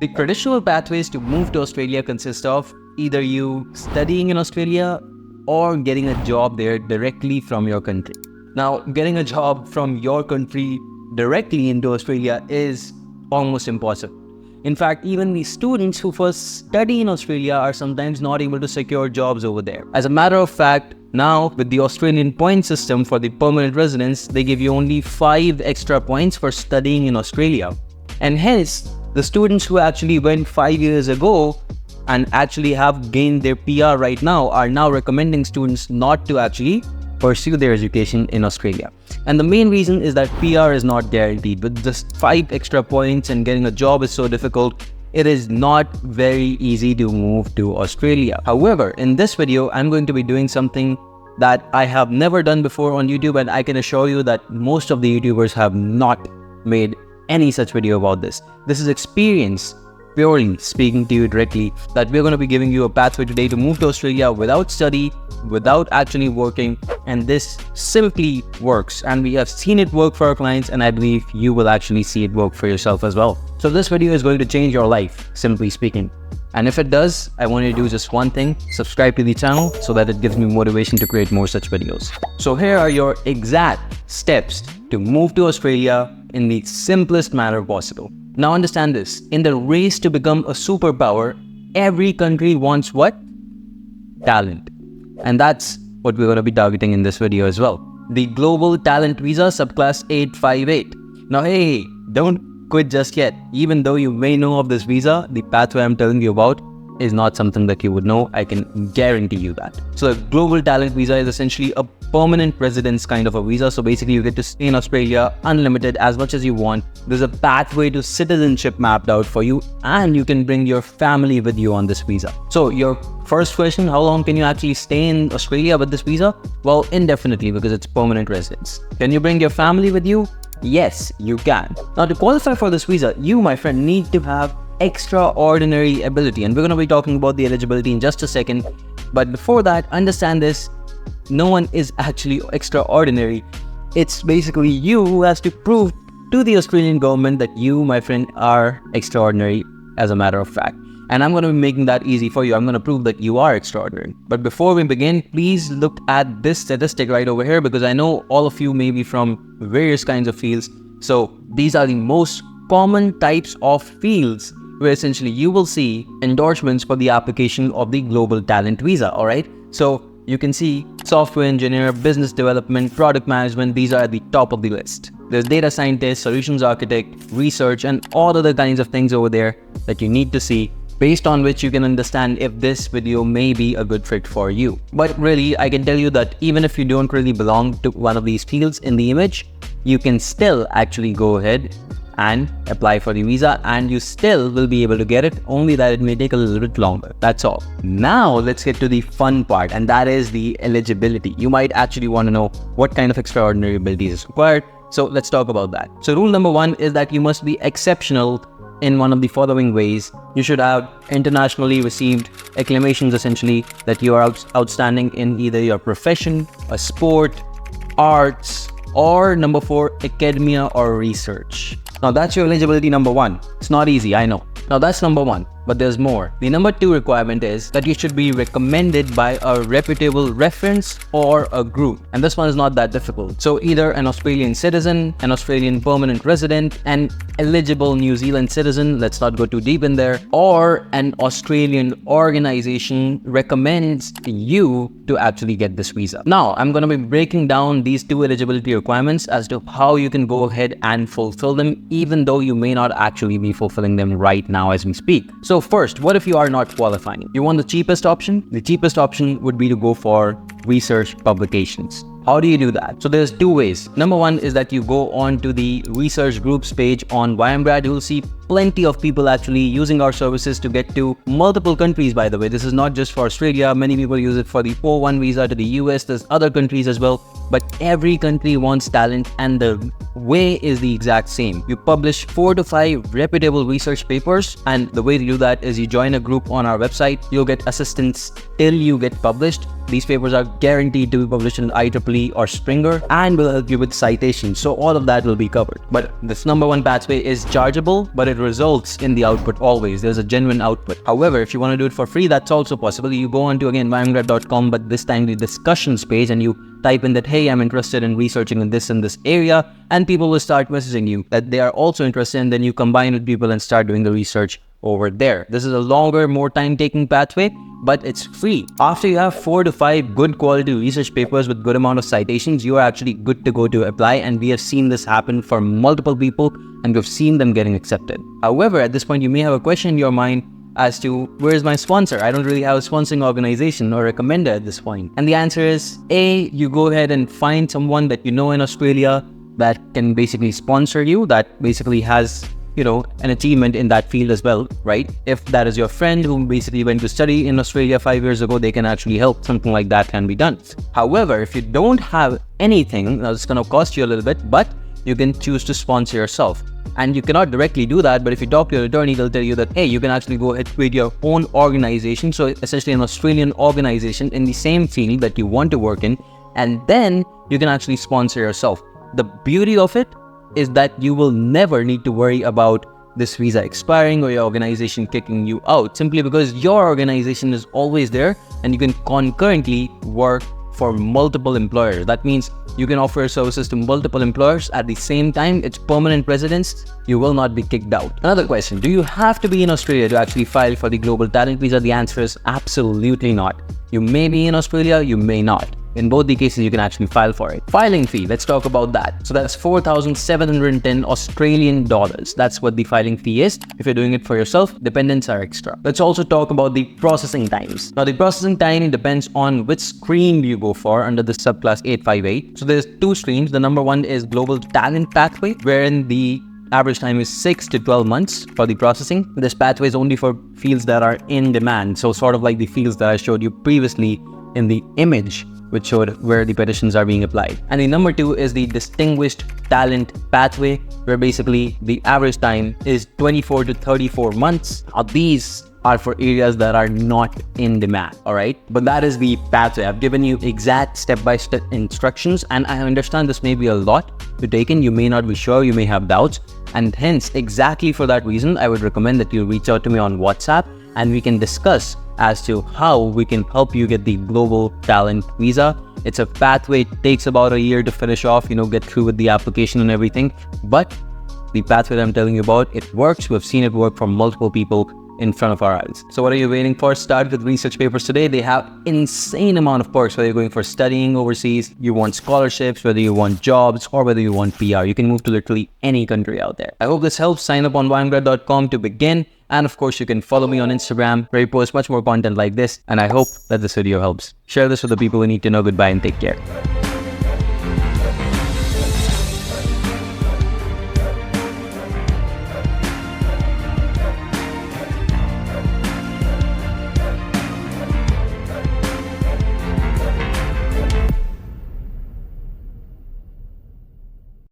The traditional pathways to move to Australia consist of either you studying in Australia or getting a job there directly from your country. Now, getting a job from your country directly into Australia is almost impossible. In fact, even the students who first study in Australia are sometimes not able to secure jobs over there. As a matter of fact, now with the Australian point system for the permanent residents, they give you only 5 extra points for studying in Australia. And hence, the students who actually went 5 years ago and actually have gained their PR right now are now recommending students not to actually pursue their education in Australia. And the main reason is that PR is not guaranteed. With just 5 extra points and getting a job is so difficult, it is not very easy to move to Australia. However, in this video, I'm going to be doing something that I have never done before on YouTube, and I can assure you that most of the YouTubers have not made any such video about this. This is experience, purely speaking to you directly, that we're going to be giving you a pathway today to move to Australia without study, without actually working, and this simply works, and we have seen it work for our clients, and I believe you will actually see it work for yourself as well. So this video is going to change your life, simply speaking. And if it does, I want you to do just one thing: subscribe to the channel so that it gives me motivation to create more such videos. So here are your exact steps to move to Australia in the simplest manner possible. Now understand this, in the race to become a superpower, every country wants what? Talent. And that's what we're going to be targeting in this video as well. The Global Talent Visa Subclass 858. Now hey, don't quit just yet. Even though you may know of this visa, the pathway I'm telling you about is not something that you would know. I can guarantee you that. So the Global Talent Visa is essentially a permanent residence kind of a visa. So basically you get to stay in Australia unlimited as much as you want. There's a pathway to citizenship mapped out for you, and you can bring your family with you on this visa. So your first question, how long can you actually stay in Australia with this visa? Well, indefinitely, because it's permanent residence. Can you bring your family with you? Yes, you can. Now to qualify for this visa, you, my friend, need to have extraordinary ability, and we're going to be talking about the eligibility in just a second. But before that, understand this: no one is actually extraordinary. It's basically you who has to prove to the Australian government that you, my friend, are extraordinary as a matter of fact. And I'm going to be making that easy for you. I'm going to prove that you are extraordinary. But before we begin, please look at this statistic right over here, because I know all of you may be from various kinds of fields. So these are the most common types of fields where essentially you will see endorsements for the application of the Global Talent Visa, alright? So you can see software engineer, business development, product management, these are at the top of the list. There's data scientist, solutions architect, research, and all other kinds of things over there that you need to see, based on which you can understand if this video may be a good fit for you. But really, I can tell you that even if you don't really belong to one of these fields in the image, you can still actually go ahead and apply for the visa, and you still will be able to get it, only that it may take a little bit longer. That's all. Now let's get to the fun part, and that is the eligibility. You might actually want to know what kind of extraordinary abilities is required. So let's talk about that. So rule number 1 is that you must be exceptional in one of the following ways. You should have internationally received acclamations, essentially, that you are outstanding in either your profession, a sport, arts, or number 4, academia or research. Now that's your eligibility number 1. It's not easy, I know. Now that's number 1, but there's more. The number 2 requirement is that you should be recommended by a reputable reference or a group. And this one is not that difficult. So either an Australian citizen, an Australian permanent resident, an eligible New Zealand citizen, let's not go too deep in there, or an Australian organization recommends you to actually get this visa. Now I'm going to be breaking down these 2 eligibility requirements as to how you can go ahead and fulfill them, even though you may not actually be fulfilling them right now as we speak. So first, what if you are not qualifying? You want the cheapest option? The cheapest option would be to go for research publications. How do you do that? So there's 2 ways. Number 1 is that you go on to the research groups page on YMGrad. You'll see plenty of people actually using our services to get to multiple countries, by the way. This is not just for Australia. Many people use it for the 4-1 visa to the US. There's other countries as well. But every country wants talent, and the way is the exact same. You publish 4 to 5 reputable research papers, and the way to do that is you join a group on our website. You'll get assistance till you get published. These papers are guaranteed to be published in IEEE or Springer, and will help you with citations. So all of that will be covered. But this number 1 pathway is chargeable, but it results in the output always. There's a genuine output. However, if you want to do it for free, that's also possible. You go on to, again, YMGrad.com, but this time the discussions page, and you type in that, hey, I'm interested in researching in this area, and people will start messaging you that they are also interested, and then you combine with people and start doing the research over there. This is a longer, more time-taking pathway, but it's free. After you have 4 to 5 good quality research papers with good amount of citations, you are actually good to go to apply, and we have seen this happen for multiple people, and we've seen them getting accepted. However, at this point, you may have a question in your mind as to, where's my sponsor? I don't really have a sponsoring organization or recommender at this point. And the answer is, A, you go ahead and find someone that you know in Australia that can basically sponsor you, that basically has, you know, an achievement in that field as well, right? If that is your friend who basically went to study in Australia 5 years ago, they can actually help. Something like that can be done. However, if you don't have anything, now it's going to cost you a little bit, but you can choose to sponsor yourself. And you cannot directly do that, but if you talk to your attorney, they'll tell you that, hey, you can actually go ahead and create your own organization. So essentially an Australian organization in the same field that you want to work in, and then you can actually sponsor yourself. The beauty of it is that you will never need to worry about this visa expiring or your organization kicking you out, simply because your organization is always there and you can concurrently work for multiple employers. That means you can offer your services to multiple employers at the same time. It's permanent residence. You will not be kicked out. Another question, do you have to be in Australia to actually file for the Global Talent Visa? The answer is absolutely not. You may be in Australia, you may not. In both the cases, you can actually file for it. Filing fee, let's talk about that. So that's 4,710 Australian dollars. That's what the filing fee is. If you're doing it for yourself, dependents are extra. Let's also talk about the processing times. Now, the processing time depends on which stream you go for under the Subclass 858. So there's 2 streams. The number one is Global Talent Pathway, wherein the average time is 6 to 12 months for the processing. This pathway is only for fields that are in demand. So sort of like the fields that I showed you previously in the image, which showed where the petitions are being applied. And the number 2 is the Distinguished Talent Pathway, where basically the average time is 24 to 34 months. Now, these are for areas that are not in demand, all right? But that is the pathway. I've given you exact step-by-step instructions, and I understand this may be a lot to take in. You may not be sure, you may have doubts, and hence, exactly for that reason, I would recommend that you reach out to me on WhatsApp, and we can discuss as to how we can help you get the Global Talent Visa. It's a pathway. It takes about a year to finish off, get through with the application and everything. But the pathway that I'm telling you about, it works. We've seen it work for multiple people in front of our eyes. So what are you waiting for? Start with research papers today. They have insane amount of perks, whether you're going for studying overseas, you want scholarships, whether you want jobs, or whether you want PR. You can move to literally any country out there. I hope this helps. Sign up on YMGrad.com to begin. And of course, you can follow me on Instagram, where I post much more content like this. And I hope that this video helps. Share this with the people who need to know. Goodbye and take care.